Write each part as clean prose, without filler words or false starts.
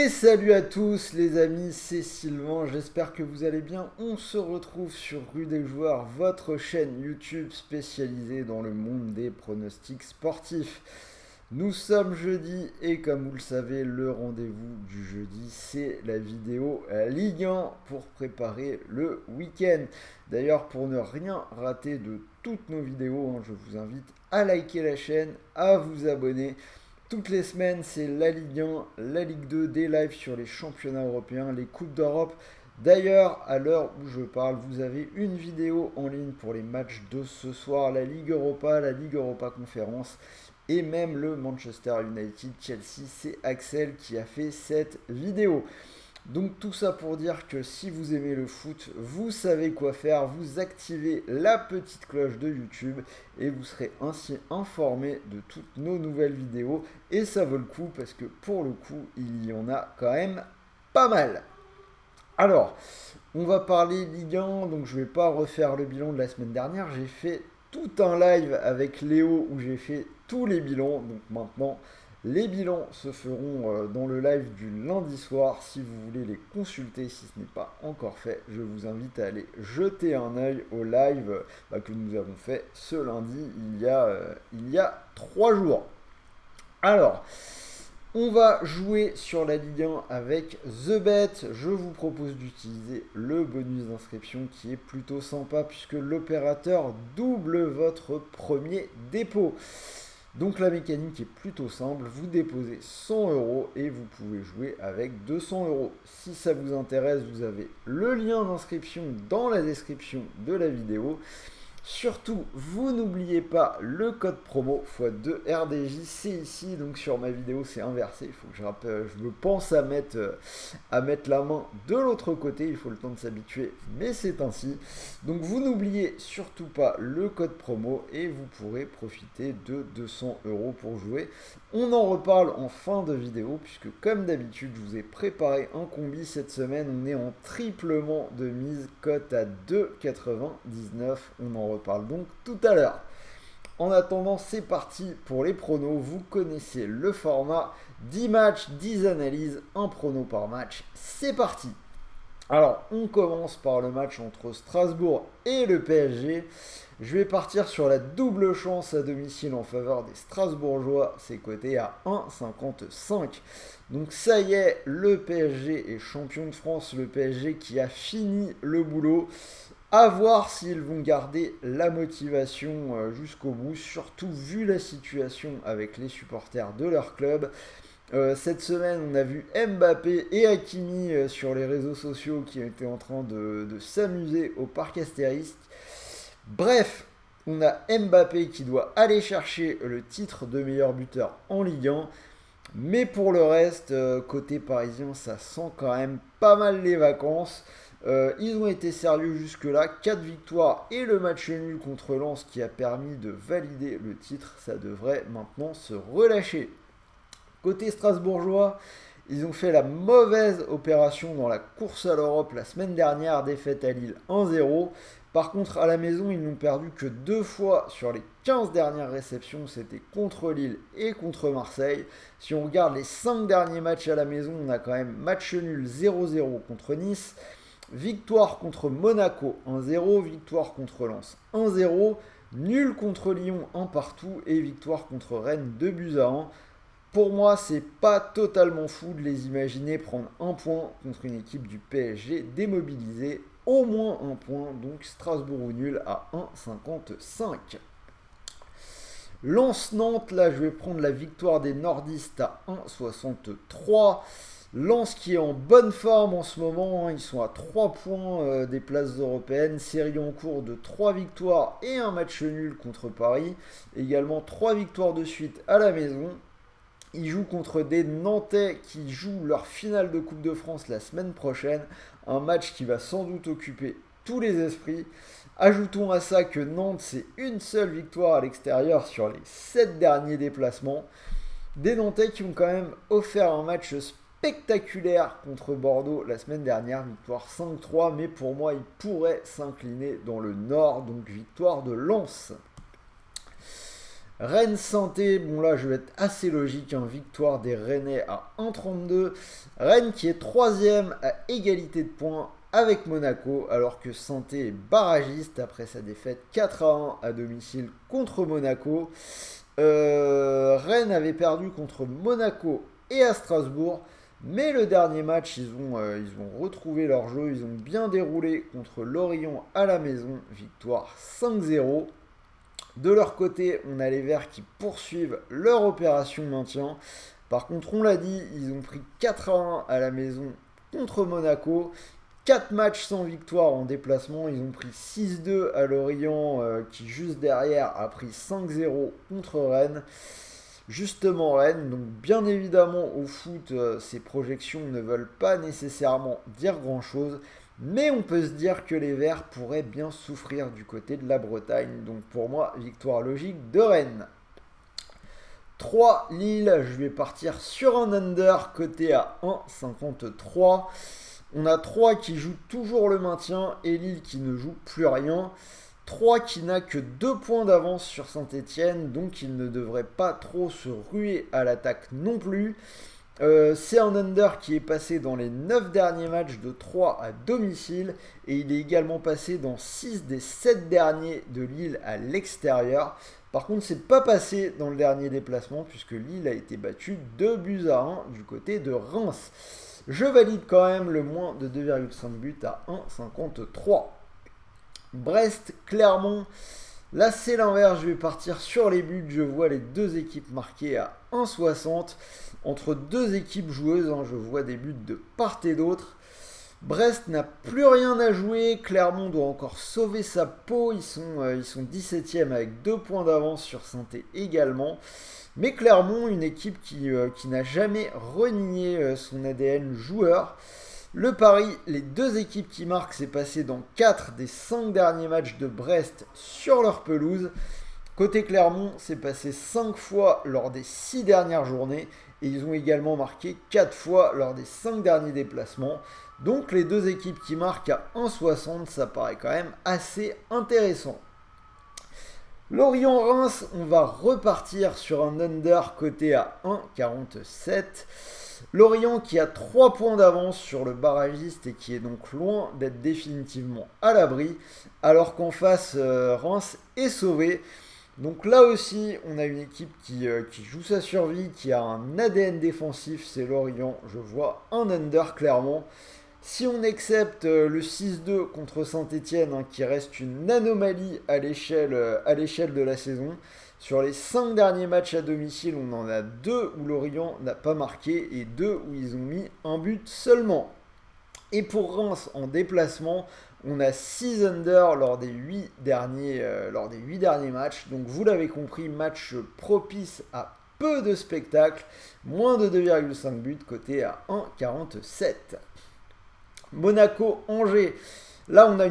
Et salut à tous les amis, c'est Sylvain, j'espère que vous allez bien. On se retrouve sur Rue des Joueurs, votre chaîne YouTube spécialisée dans le monde des pronostics sportifs. Nous sommes jeudi et comme vous le savez, le rendez-vous du jeudi, c'est la vidéo Ligue 1 pour préparer le week-end. D'ailleurs, pour ne rien rater de toutes nos vidéos, je vous invite à liker la chaîne, à vous abonner. Toutes les semaines, c'est la Ligue 1, la Ligue 2, des lives sur les championnats européens, les Coupes d'Europe. D'ailleurs, à l'heure où je parle, vous avez une vidéo en ligne pour les matchs de ce soir, la Ligue Europa, la Ligue Europa Conférence et même le Manchester United Chelsea. C'est Axel qui a fait cette vidéo. Donc tout ça pour dire que si vous aimez le foot, vous savez quoi faire, vous activez la petite cloche de YouTube et vous serez ainsi informé de toutes nos nouvelles vidéos. Et ça vaut le coup parce que pour le coup, il y en a quand même pas mal. Alors, on va parler Ligue 1, donc je ne vais pas refaire le bilan de la semaine dernière. J'ai fait tout un live avec Léo où j'ai fait tous les bilans. Donc maintenant, les bilans se feront dans le live du lundi soir. Si vous voulez les consulter, si ce n'est pas encore fait, je vous invite à aller jeter un œil au live que nous avons fait ce lundi, il y a 3 jours. Alors, on va jouer sur la Ligue 1 avec TheBet. Je vous propose d'utiliser le bonus d'inscription qui est plutôt sympa puisque l'opérateur double votre premier dépôt. Donc la mécanique est plutôt simple, vous déposez 100 euros et vous pouvez jouer avec 200 euros. Si ça vous intéresse, vous avez le lien d'inscription dans la description de la vidéo. Surtout, vous n'oubliez pas le code promo x2 RDJ, c'est ici, donc sur ma vidéo c'est inversé, il faut que je pense à mettre la main de l'autre côté, il faut le temps de s'habituer, mais c'est ainsi. Donc vous n'oubliez surtout pas le code promo et vous pourrez profiter de 200 euros pour jouer. On en reparle en fin de vidéo, puisque comme d'habitude, je vous ai préparé un combi cette semaine, on est en triplement de mise, cote à 2,99, on en reparle donc tout à l'heure. En attendant, c'est parti pour les pronos. Vous connaissez le format 10 matchs, 10 analyses, un prono par match. C'est parti. Alors, on commence par le match entre Strasbourg et le PSG. Je vais partir sur la double chance à domicile en faveur des Strasbourgeois. C'est coté à 1,55. Donc ça y est, le PSG est champion de France. Le PSG qui a fini le boulot. À voir s'ils vont garder la motivation jusqu'au bout, surtout vu la situation avec les supporters de leur club. Cette semaine, on a vu Mbappé et Hakimi sur les réseaux sociaux qui étaient en train de s'amuser au parc Astérix. Bref, on a Mbappé qui doit aller chercher le titre de meilleur buteur en Ligue 1. Mais pour le reste, côté parisien, ça sent quand même pas mal les vacances. Ils ont été sérieux jusque-là, 4 victoires et le match nul contre Lens qui a permis de valider le titre, ça devrait maintenant se relâcher. Côté strasbourgeois, ils ont fait la mauvaise opération dans la course à l'Europe la semaine dernière, défaite à Lille 1-0. Par contre, à la maison, ils n'ont perdu que 2 fois sur les 15 dernières réceptions, c'était contre Lille et contre Marseille. Si on regarde les 5 derniers matchs à la maison, on a quand même match nul 0-0 contre Nice, victoire contre Monaco 1-0, victoire contre Lens 1-0, nul contre Lyon 1 partout et victoire contre Rennes 2-1. Pour moi, c'est pas totalement fou de les imaginer prendre un point contre une équipe du PSG démobilisée, au moins un point, donc Strasbourg ou nul à 1,55. Lens-Nantes, là je vais prendre la victoire des nordistes à 1,63. Lens qui est en bonne forme en ce moment, ils sont à 3 points des places européennes, série en cours de 3 victoires et un match nul contre Paris, également 3 victoires de suite à la maison. Ils jouent contre des Nantais qui jouent leur finale de Coupe de France la semaine prochaine. Un match qui va sans doute occuper tous les esprits. Ajoutons à ça que Nantes, c'est une seule victoire à l'extérieur sur les 7 derniers déplacements. Des Nantais qui ont quand même offert un match spectaculaire contre Bordeaux la semaine dernière. Victoire 5-3, mais pour moi, ils pourraient s'incliner dans le Nord. Donc victoire de Lens. Rennes-Santé, bon là je vais être assez logique, hein, victoire des Rennais à 1,32. Rennes qui est troisième à égalité de points avec Monaco, alors que Santé est barragiste après sa défaite 4-1 à domicile contre Monaco. Rennes avait perdu contre Monaco et à Strasbourg, mais le dernier match, ils ont retrouvé leur jeu, ils ont bien déroulé contre Lorient à la maison, victoire 5-0. De leur côté, on a les Verts qui poursuivent leur opération maintien. Par contre, on l'a dit, ils ont pris 4-1 à la maison contre Monaco. 4 matchs sans victoire en déplacement. Ils ont pris 6-2 à Lorient qui juste derrière a pris 5-0 contre Rennes. Justement Rennes, donc bien évidemment au foot, ces projections ne veulent pas nécessairement dire grand-chose. Mais on peut se dire que les Verts pourraient bien souffrir du côté de la Bretagne. Donc pour moi, victoire logique de Rennes. 3 Lille, je vais partir sur un under coté à 1,53. On a 3 qui jouent toujours le maintien et Lille qui ne joue plus rien. 3 qui n'a que 2 points d'avance sur Saint-Etienne, donc il ne devrait pas trop se ruer à l'attaque non plus. C'est un under qui est passé dans les 9 derniers matchs de 3 à domicile et il est également passé dans 6 des 7 derniers de Lille à l'extérieur. Par contre, c'est pas passé dans le dernier déplacement puisque Lille a été battu 2-1 du côté de Reims. Je valide quand même le moins de 2,5 buts à 1,53. Brest-Clermont. Là, c'est l'inverse. Je vais partir sur les buts. Je vois les deux équipes marquées à 1,60. Entre deux équipes joueuses, hein, je vois des buts de part et d'autre. Brest n'a plus rien à jouer. Clermont doit encore sauver sa peau. Ils sont 17e avec 2 points d'avance sur Saint-Étienne également. Mais Clermont, une équipe qui n'a jamais renié son ADN joueur. Le pari, les deux équipes qui marquent, c'est passé dans 4 des 5 derniers matchs de Brest sur leur pelouse. Côté Clermont, c'est passé 5 fois lors des 6 dernières journées. Et ils ont également marqué 4 fois lors des 5 derniers déplacements. Donc les deux équipes qui marquent à 1,60, ça paraît quand même assez intéressant. Lorient-Reims, on va repartir sur un under coté à 1,47. Lorient qui a 3 points d'avance sur le barragiste et qui est donc loin d'être définitivement à l'abri, alors qu'en face, Reims est sauvé. Donc là aussi, on a une équipe qui joue sa survie, qui a un ADN défensif, c'est Lorient. Je vois un under clairement. Si on accepte le 6-2 contre Saint-Etienne, hein, qui reste une anomalie à l'échelle de la saison, sur les 5 derniers matchs à domicile, on en a 2 où Lorient n'a pas marqué et 2 où ils ont mis un but seulement. Et pour Reims en déplacement, on a 6 under lors des 8 derniers matchs. Donc vous l'avez compris, match propice à peu de spectacles, moins de 2,5 buts, coté à 1,47. Monaco-Angers. Là, on a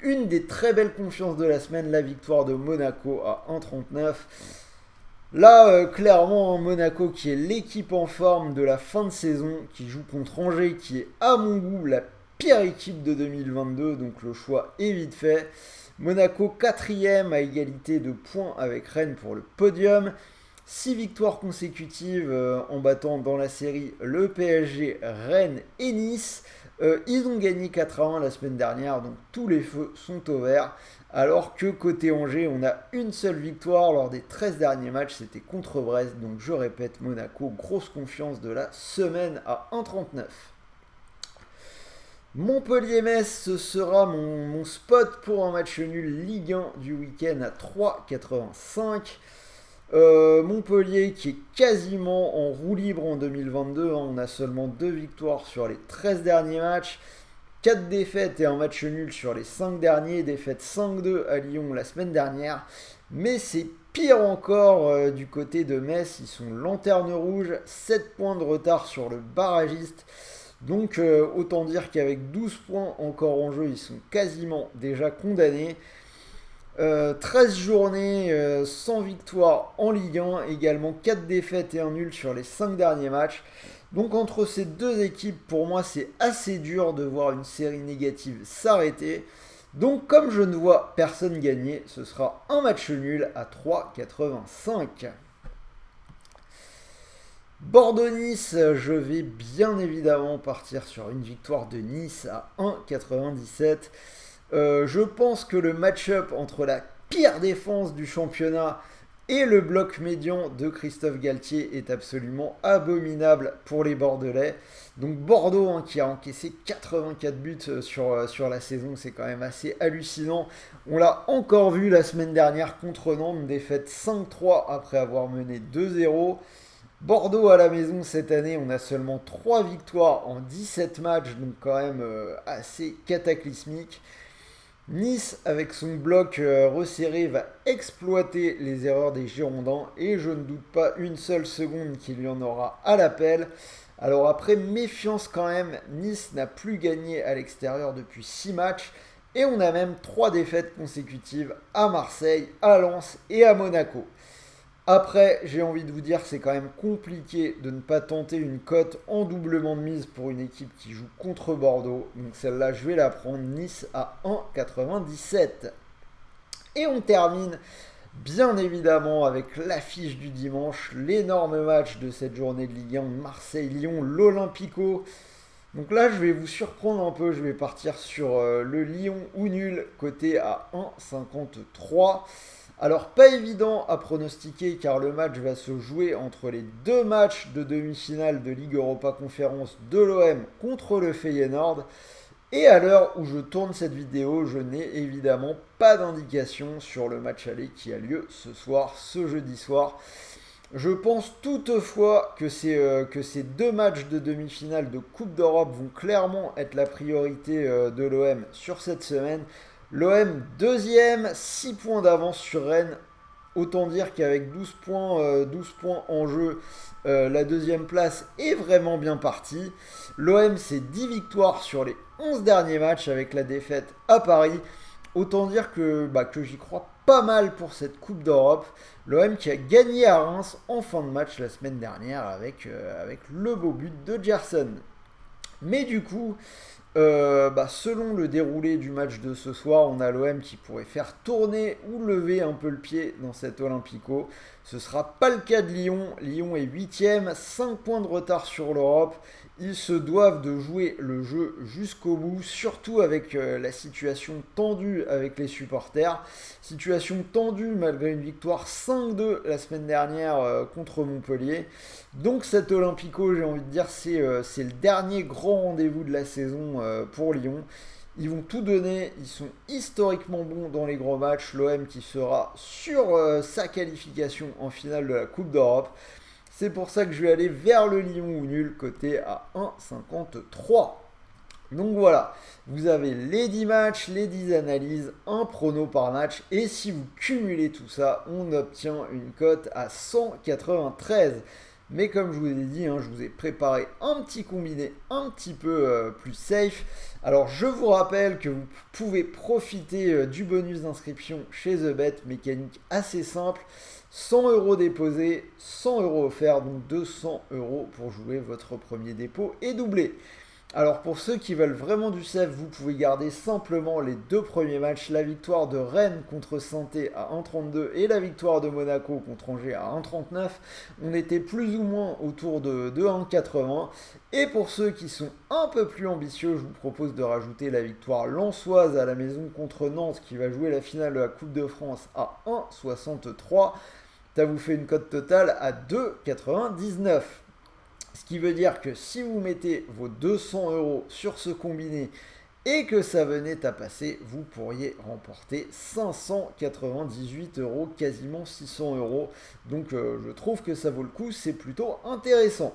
une des très belles confiances de la semaine, la victoire de Monaco à 1,39. Là, clairement, Monaco qui est l'équipe en forme de la fin de saison, qui joue contre Angers, qui est à mon goût la pire équipe de 2022, donc le choix est vite fait. Monaco 4e à égalité de points avec Rennes pour le podium. 6 victoires consécutives en battant dans la série le PSG, Rennes et Nice. Ils ont gagné 4-1 la semaine dernière, donc tous les feux sont au vert. Alors que côté Angers, on a une seule victoire lors des 13 derniers matchs, c'était contre Brest. Donc je répète, Monaco, grosse confiance de la semaine à 1,39. Montpellier-Metz, ce sera mon spot pour un match nul Ligue 1 du week-end à 3,85. Montpellier qui est quasiment en roue libre en 2022, hein, on a seulement 2 victoires sur les 13 derniers matchs, 4 défaites et un match nul sur les 5 derniers, défaite 5-2 à Lyon la semaine dernière, mais c'est pire encore du côté de Metz, ils sont lanterne rouge, 7 points de retard sur le barragiste, donc autant dire qu'avec 12 points encore en jeu, ils sont quasiment déjà condamnés. 13 journées sans victoire en Ligue 1, également 4 défaites et un nul sur les 5 derniers matchs. Donc entre ces deux équipes, pour moi, c'est assez dur de voir une série négative s'arrêter. Donc comme je ne vois personne gagner, ce sera un match nul à 3,85. Bordeaux-Nice, je vais bien évidemment partir sur une victoire de Nice à 1,97. Je pense que le match-up entre la pire défense du championnat et le bloc médian de Christophe Galtier est absolument abominable pour les Bordelais. Donc Bordeaux qui a encaissé 84 buts sur la saison, c'est quand même assez hallucinant. On l'a encore vu la semaine dernière contre Nantes, une défaite 5-3 après avoir mené 2-0. Bordeaux à la maison cette année, on a seulement 3 victoires en 17 matchs, donc quand même assez cataclysmique. Nice, avec son bloc resserré, va exploiter les erreurs des Girondins et je ne doute pas une seule seconde qu'il y en aura à l'appel. Alors après, méfiance quand même, Nice n'a plus gagné à l'extérieur depuis 6 matchs et on a même 3 défaites consécutives à Marseille, à Lens et à Monaco. Après, j'ai envie de vous dire que c'est quand même compliqué de ne pas tenter une cote en doublement de mise pour une équipe qui joue contre Bordeaux. Donc celle-là, je vais la prendre. Nice à 1,97. Et on termine bien évidemment avec l'affiche du dimanche, l'énorme match de cette journée de Ligue 1, Marseille-Lyon, l'Olympico. Donc là, je vais vous surprendre un peu, je vais partir sur le Lyon ou nul, coté à 1,53. Alors pas évident à pronostiquer car le match va se jouer entre les deux matchs de demi-finale de Ligue Europa Conférence de l'OM contre le Feyenoord. Et à l'heure où je tourne cette vidéo, je n'ai évidemment pas d'indication sur le match aller qui a lieu ce soir, ce jeudi soir. Je pense toutefois que ces deux matchs de demi-finale de Coupe d'Europe vont clairement être la priorité de l'OM sur cette semaine. L'OM deuxième, 6 points d'avance sur Rennes. Autant dire qu'avec 12 points en jeu, la deuxième place est vraiment bien partie. L'OM, c'est 10 victoires sur les 11 derniers matchs avec la défaite à Paris. Autant dire que j'y crois pas mal pour cette Coupe d'Europe. L'OM qui a gagné à Reims en fin de match la semaine dernière avec le beau but de Gerson. Mais du coup, selon le déroulé du match de ce soir, on a l'OM qui pourrait faire tourner ou lever un peu le pied dans cet Olympico. Ce ne sera pas le cas de Lyon. Lyon est 8ème, 5 points de retard sur l'Europe. Ils se doivent de jouer le jeu jusqu'au bout, surtout avec la situation tendue avec les supporters. Situation tendue malgré une victoire 5-2 la semaine dernière contre Montpellier. Donc cet Olympico, j'ai envie de dire, c'est le dernier grand rendez-vous de la saison pour Lyon. Ils vont tout donner, ils sont historiquement bons dans les grands matchs. L'OM qui sera sur sa qualification en finale de la Coupe d'Europe. C'est pour ça que je vais aller vers le Lyon ou nul, coté à 1,53. Donc voilà, vous avez les 10 matchs, les 10 analyses, un prono par match. Et si vous cumulez tout ça, on obtient une cote à 193. Mais comme je vous ai dit, je vous ai préparé un petit combiné un petit peu plus safe. Alors je vous rappelle que vous pouvez profiter du bonus d'inscription chez TheBet, mécanique assez simple. 100 € déposés, 100 € offerts, donc 200 € pour jouer votre premier dépôt et doubler. Alors pour ceux qui veulent vraiment du safe, vous pouvez garder simplement les deux premiers matchs, la victoire de Rennes contre Saint-Étienne à 1,32 et la victoire de Monaco contre Angers à 1,39. On était plus ou moins autour de 1,80. Et pour ceux qui sont un peu plus ambitieux, je vous propose de rajouter la victoire lensoise à la maison contre Nantes qui va jouer la finale de la Coupe de France à 1,63. Ça vous fait une cote totale à 2,99. Ce qui veut dire que si vous mettez vos 200 € sur ce combiné et que ça venait à passer, vous pourriez remporter 598 €, quasiment 600 €. Donc je trouve que ça vaut le coup, c'est plutôt intéressant.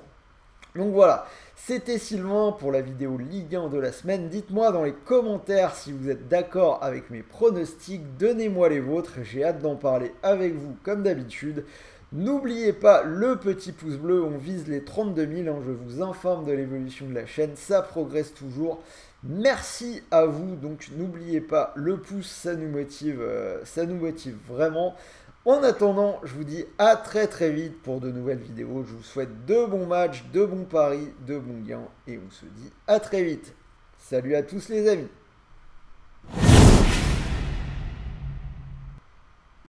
Donc voilà, c'était Sylvain pour la vidéo Ligue 1 de la semaine. Dites-moi dans les commentaires si vous êtes d'accord avec mes pronostics, donnez-moi les vôtres, j'ai hâte d'en parler avec vous comme d'habitude. N'oubliez pas le petit pouce bleu, on vise les 32 000, je vous informe de l'évolution de la chaîne, ça progresse toujours. Merci à vous, donc n'oubliez pas le pouce, ça nous motive vraiment. En attendant, je vous dis à très très vite pour de nouvelles vidéos. Je vous souhaite de bons matchs, de bons paris, de bons gains et on se dit à très vite. Salut à tous les amis.